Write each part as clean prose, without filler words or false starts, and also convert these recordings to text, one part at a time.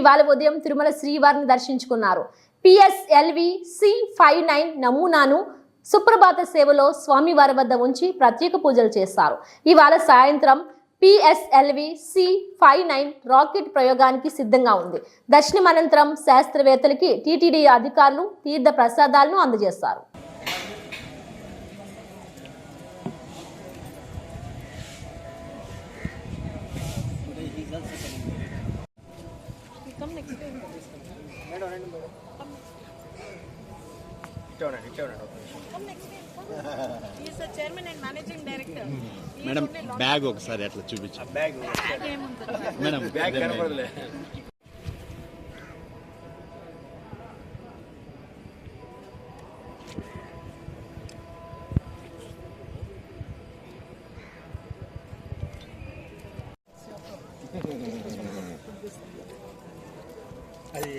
ఇవాళ ఉదయం తిరుమల శ్రీవారిని దర్శించుకున్నారు. పిఎస్ఎల్వి C59 నమూనాను సుప్రభాత సేవలో స్వామివారి వద్ద ఉంచి ప్రత్యేక పూజలు చేశారు. ఇవాళ సాయంత్రం పిఎస్ఎల్వి C59 రాకెట్ ప్రయోగానికి సిద్ధంగా ఉంది. దర్శనం అనంతరం శాస్త్రవేత్తలకి టీటీడీ అధికారులు తీర్థ ప్రసాదాలను అందజేస్తారు. మేడం బ్యాగ్ ఒకసారి అట్లా చూపించు. మేడం బ్యాగ్ కనపడలే. అది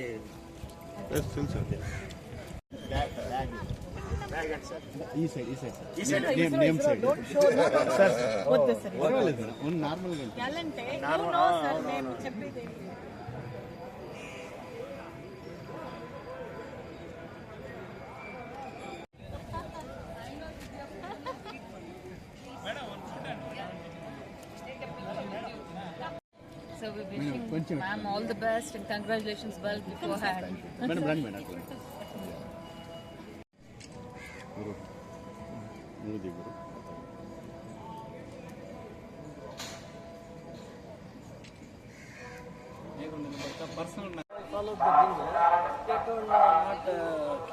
ఈ సైడ్ నేమ్ సైడ్ సార్ పర్వాలేదు నార్మల్గా So we're wishing ma'am all the best and congratulations well beforehand. Madam రండి madam. Follow the thing. They told not